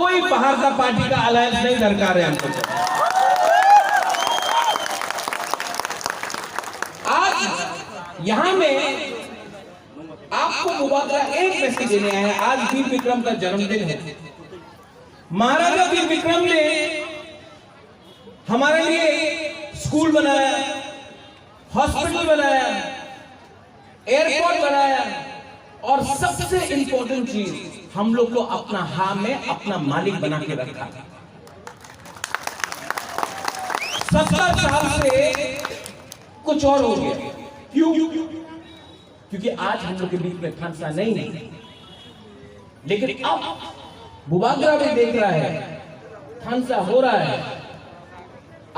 कोई बाहर का पार्टी का अलायंस नहीं दरकार है हमको। आज यहां में आपको मुबारक एक मैसेज देने आए हैं। आज वीर विक्रम का जन्मदिन है। महाराजा वीर विक्रम ने हमारे लिए स्कूल बनाया, हॉस्पिटल बनाया, एयरपोर्ट बनाया और सबसे इंपॉर्टेंट चीज हम लोग को अपना हाथ में अपना मालिक बना के रखा। 70 साल से कुछ और हो गया। क्यों? क्योंकि आज हम लोग के बीच में खानसा नहीं है, लेकिन अब बुबागरा भी देख रहा है खानसा हो रहा है।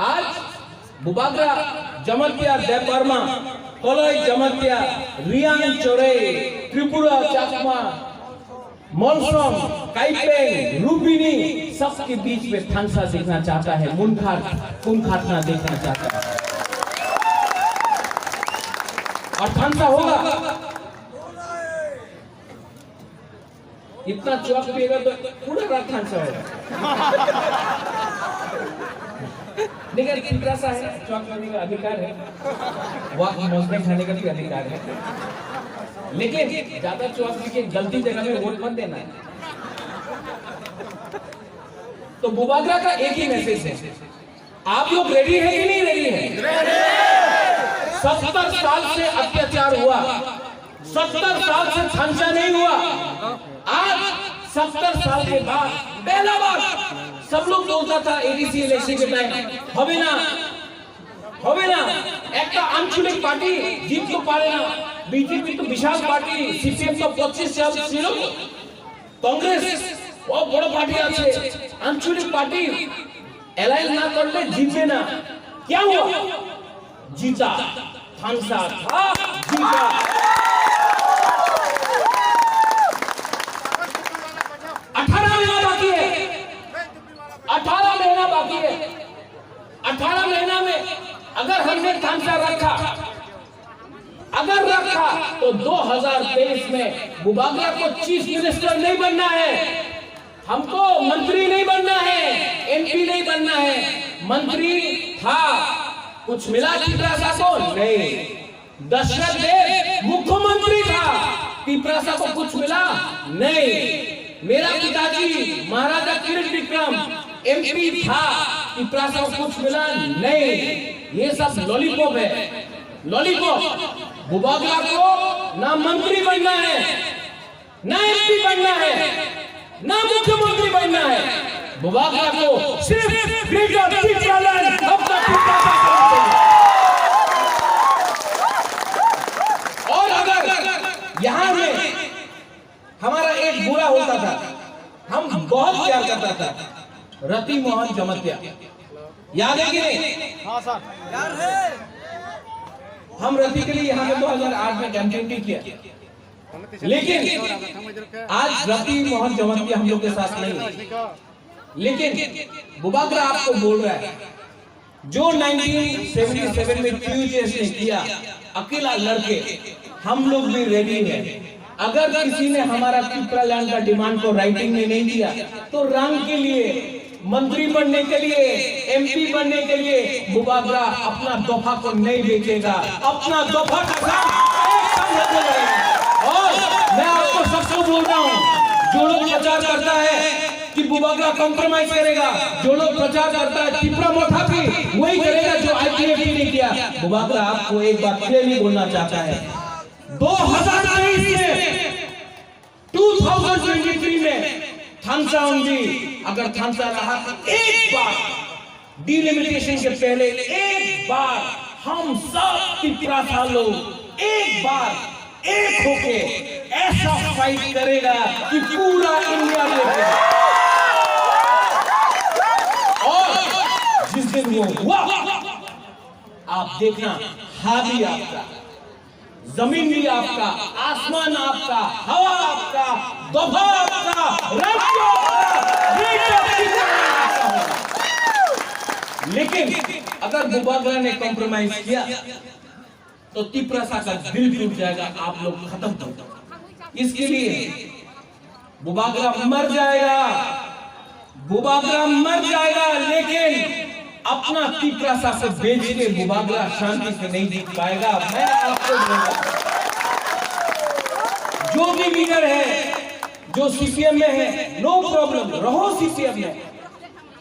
आज बुबागरा, जमतिया, देवबर्मा, कलई, जमतिया, रियांग, चोरे, त्रिपुरा, चाकमा, मोलसम, काइपेंग, रूबिनी, सबके बीच में खानसा देखना चाहता है। खून खातना देखना चाहता है और खानसा होगा। इतना चौक पिएगा तो पूरा रात खानसा होगा। लेकिन पिपरासा है, चौक पीने का अधिकार है, वाक मौसम खाने का भी अधिकार है, लेकिन ज्यादा चौक पी के गलती जगह में वोट मत देना है। तो बुबागरा का एक ही मैसेज है, आप लोग रेडी है कि नहीं रेडी है? 70 साल से अत्याचार हुआ, 70 साल से खानसा नहीं हुआ। आज 70 साल के बाद पहला बार सब लोग बोलता था एडीसी इलेक्शन के टाइम হবে না একটা আঞ্চলিক পার্টি জিততে পারে না। বিজেপি তো বিশাল পার্টি, সিপিএম তো 25 সাল ছিল, কংগ্রেস ও বড় পার্টি আছে, আঞ্চলিক পার্টি এলাইন না করলে জিতবে না। क्या हुआ? जीता, खानसा था, जीता। 18 महीना बाकी है, 18 महीना बाकी है। 18 महीना में अगर हमने खानसा रखा तो 2023 में बुबागरा को चीफ मिनिस्टर नहीं बनना है, हमको मंत्री नहीं बनना है, एमपी नहीं बनना है। मंत्री था, कुछ मिला पिपरासा को? नहीं। दशरथ देव मुख्यमंत्री था, पिपरासा को कुछ मिला? नहीं। मेरा पिताजी महाराजा किरण विक्रम एमपी था, पिपरासा को कुछ मिला? नहीं। ये सब लॉलीपॉप है, लॉलीपॉप। बुबागरा को ना मंत्री बनना है, ना एमपी बनना है, ना मुख्यमंत्री बनना है। बुबागरा को सिर्फ ग्रेटर चित्रालैंड अपना पिपरासा करना चाहिए। और अगर यहां में हमारा एक बुरा होता था, हम बहुत प्यार करता था, रति मोहन जमतिया, याद है कि नहीं? हाँ सर, याद है। हम रति के लिए यहाँ पे 2008 में कैंपेन किया, लेकिन आज रति मोहन जमतिया हम लोग के साथ नहीं है। लेकिन बुबागरा आपको बोल रहा है, जो 1977 में QJS ने किया, अकेला लड़के, हम लोग भी रेडी हैं। अगर किसी ने हमारा पिपरालैंड का डिमांड को राइटिंग में नहीं दिया, तो रंग के लिए, मंत्री बनने के लिए, एमपी बनने के लिए बुबागरा अपना दफा को नहीं बेचेगा, अपना दफा का काम एक संग लेके जाएगा। और मैं आपको सबको बोल रहा हूँ, जो लोग प्रचार करता है कि बुबागरा कॉम्प्रोमाइज करेगा, जो लोग प्रचार करता है टिपरा मोठा भी वही करेगा जो आईपीएफटी ने किया। बुबागरा आपको एक बात क्लियरली बोलना चाहता है, 2023 में, 2023 में खानसा होंगी। अगर खानसा रहा तो एक बार डिलिमिटेशन के पहले एक बार हम सब पिपरासा लोग एक बार एक होके ऐसा फाइट करेगा कि पूरा इंडिया देखेगा। और जिस दिन वो हुआ, आप देखना, हादी आपका, जमीन भी आपका, आसमान आपका, हवा आपका, दफा आपका, राज्य आपका। लेकिन अगर बुबागरा ने कॉम्प्रोमाइज किया तो पिपरासा का दिल टूट जाएगा, आप लोग खत्म हो। इसके लिए बुबागरा मर जाएगा, बुबागरा मर जाएगा, लेकिन अपना तिपरासा से बेच के बुबागरा शांति से नहीं जीत पाएगा। मैं आपको बोलूंगा, जो भी लीडर है, जो सीपीएम में है, नो प्रॉब्लम, रहो सीपीएम में।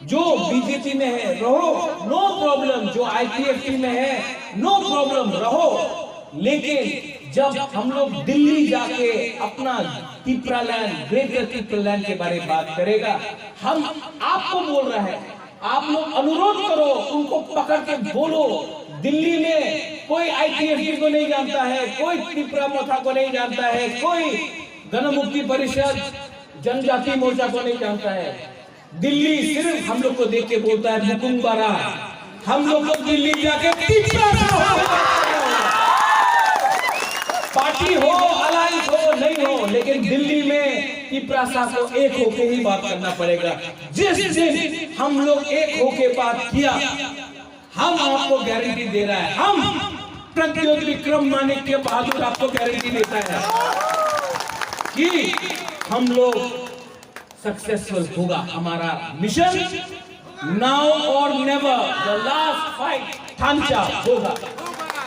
जो बीजेपी में है, रहो, नो प्रॉब्लम। जो आईपीएफटी में है, नो प्रॉब्लम, रहो। लेकिन जब हम लोग दिल्ली जाके अपना तिपरालैंड, ग्रेटर तिपरालैंड के बारे में बात करेगा, हम आपको बोल रहे हैं, आप लोग अनुरोध करो, उनको पकड़ के बोलो, दिल्ली में कोई आईपीएफटी को नहीं जानता है, कोई त्रिपुरा मोर्चा को नहीं जानता है, कोई गणमुक्ति परिषद, जनजाति मोर्चा को नहीं जानता है। दिल्ली सिर्फ हम लोग को देख के बोलता है मुकुंदवारा। हम लोग को दिल्ली जाके पार्टी हो, अलायंस हो, नहीं हो, लेकिन दिल्ली में तिपरासा को एक होके ही बात करना पड़ेगा। जिस दिन हम लोग एक होके बात किया, हम आपको गारंटी दे रहा है, हम प्रज्योत विक्रम माणिक्य बहादुर आपको गारंटी देता है कि हम लोग सक्सेसफुल होगा। हमारा मिशन नाउ और नेवर, द लास्ट फाइट थांचा होगा।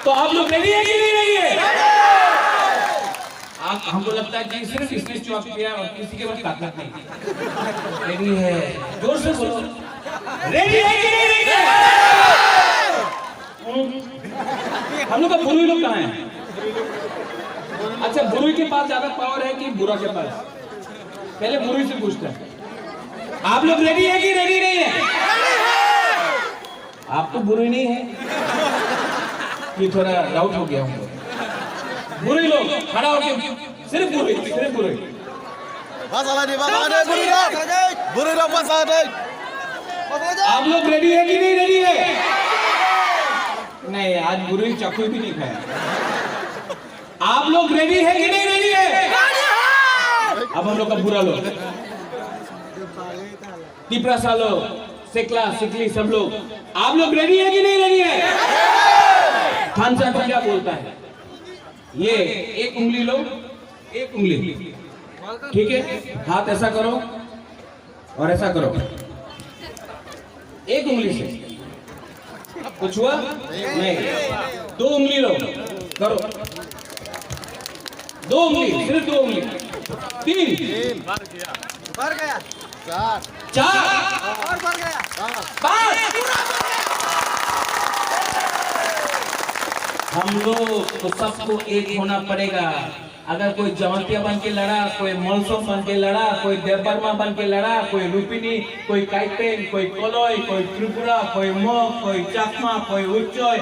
तो आप लोग रेडी है कि नहीं रेडी है? आप, हमको लगता है कि सिर्फ इसने चौक किया और किसी के पास ताकत नहीं। रेडी है? जोर से बोलो, रेडी है कि नहीं रेडी है? हम लोग का बुरुई लोग कहाँ हैं? अच्छा, बुरुई के पास ज्यादा पावर है कि बुरा के पास? पहले बुरुई से पूछते हैं। आप लोग रेडी है कि रेडी नहीं है? आपको बुरुई नहीं है? ये थोड़ा डाउट हो गया हमको। बुरुई लोग खड़ा हो गए, सिर्फ बुरुई, सिर्फ बुरुई। आप लोग रेडी है कि नहीं रेडी है? नहीं, आज बुरुई चाकू भी नहीं खाया। आप लोग रेडी है कि नहीं रेडी है? अब हम लोग का बुरा लोग, तिपरासा लोग, सिकला सिकली सब लोग, आप लोग रेडी है कि नहीं रेडी है? थांचा को क्या बोलता है? ये एक उंगली लो, एक उंगली, ठीक है? हाथ ऐसा करो और ऐसा करो, एक उंगली से। कुछ हुआ नहीं? दो उंगली लो, करो, दो उंगली, सिर्फ दो उंगली, तीन, भर गया, चार, और भर गया, पांच। हम लोग तो सबको एक होना पड़ेगा। अगर कोई जवंतिया बन के लड़ा, कोई मलसो बन के लड़ा, कोई देवबर्मा बन के लड़ा, कोई रूपिनी, कोई काइपेन, कोई कोलोई, कोई त्रिपुरा, कोई मोक, कोई चाकमा, कोई उच्चोय,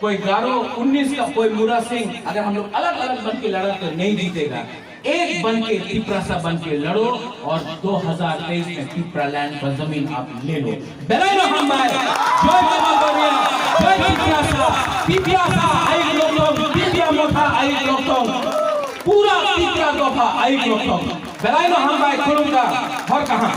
कोई गारो 19 का, कोई मुरा सिंह, अगर हम लोग अलग अलग बन के लड़ा तो नहीं जीतेगा। एक बन के तिपरासा बन के लड़ो और 2023 में तिपरालैंड पर जमीन आप ले लो। बेलाइनो हम भाई, जय बाबा, जय तिपरासा, तिपरासा आई लोग, तिपिया मोथा आई लोग, पूरा तिपरा दोफा आई लोग। बेलाइनो हम भाई खुलूंगा, और कहां?